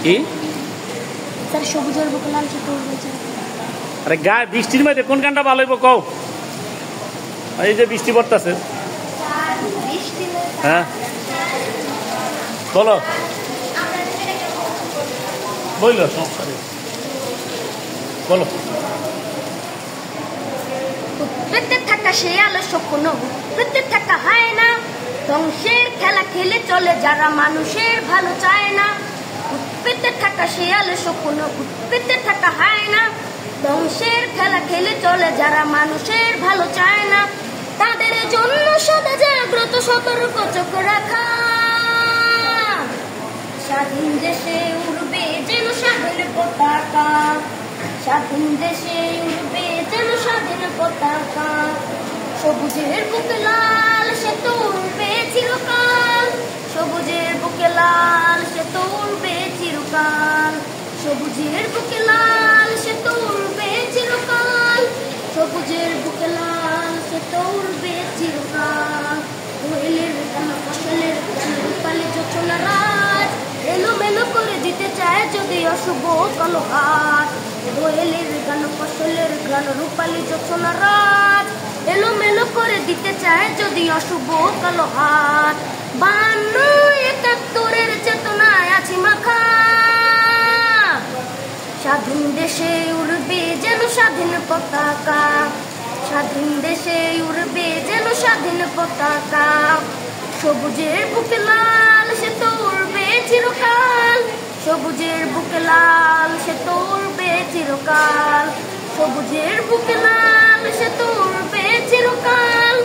কি স্যার সবুজের বুকে লাল সে উড়বে চিরকাল। আরে গায়ে বৃষ্টির মধ্যে কোন গানটা ভালো হইব কও? এই যে বৃষ্টি পড়তেছে। হ্যাঁ বলো, বললো সমস্যা নেই, বলো। উৎপেতে থাকা সে আলো স্বপ্ন, উৎপেতে থাকা হয় না, ধ্বংসের খেলা খেলে চলে যারা মানুষের ভালো চায় না। উৎপেতে থাকা সে আলো স্বপ্ন, উৎপেতে থাকা হয় না, ধ্বংসের খেলা খেলে চলে যারা মানুষের ভালো চায় না। তাদের জন্য সদা জাগ্রত সতর্ক চোখ রাখা, স্বাধীন দেশে উড়বে যেন স্বাধীন পতাকা, স্বাধীন দেশে উড়বে যেন স্বাধীন পতাকা। সবুজের বুকে লাল সে তো উড়বে চিরকাল, সবুজের বুকে লাল সে তো উড়বে চিরকাল, সবুজের বুকে লাল সে তো উড়বে চিরকাল, সবুজের বুকে লাল সে তো উড়বে চিরকাল। কোয়েলের গান ফসলের রূপালী যোচনা রাজ এলোমেলো করে দিতে চায় যদি অশুভ কালো হাত। কোয়েলের গান ফসলের গান রূপালী যোচনা রাজ এলোমেলো করে দিতে চায় যদি অশুভ কালো হাত। 52-71-এর চেতনায় আছি মাখা, স্বাধীন দেশে উড়বে যেন স্বাধীন পতাকা, স্বাধীন দেশে উড়বে যেন স্বাধীন পতাকা। সবুজের বুকে লাল সে তো উড়বে চিরকাল, সবুজের বুকে লাল সে তো উড়বে চিরকাল, সবুজের বুকে লাল সে তো উড়বে চিরকাল,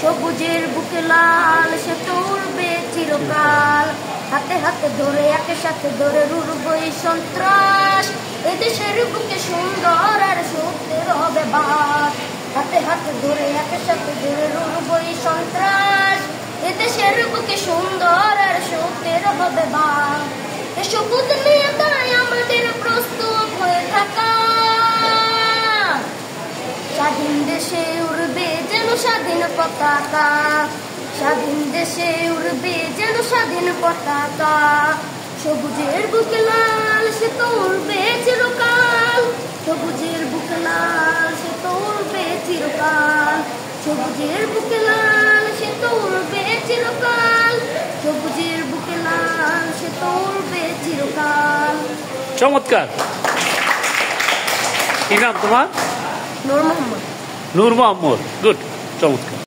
সবুজের বুকে লাল সে তো উড়বে চিরকাল। হাতে হাতে ধরে একে সাথে ধরে উড়বো এই সন্ত্রাস, এদেশের বুকে সুন্দর আর সত্যের হবে বাস। হাতে হাতে ধরে একে সাথে ধরে উড়বো এই সন্ত্রাস, এদেশের বুকে সুন্দর আর সত্যের হবে বাস। এ সবুজ নিয়ে তাই আমাদের প্রস্তুত হয়ে থাকা, স্বাধীন দেশে উড়বে যেন স্বাধীন পতাকা, স্বাধীন দেশে উড়বে যেন স্বাধীন পতাকা। সবুজের বুকে লাল সে তো উড়বে চিরকাল, সবুজের বুকে লাল সে তো উড়বে চিরকাল, সবুজের বুকে লাল সে তো উড়বে চিরকাল, সবুজের বুকে লাল সে তো উড়বে চিরকাল। চমৎকার। কি নাম তোমার? নূর মোহাম্মদ। নূর মোহাম্মদ। গুড, চমৎকার।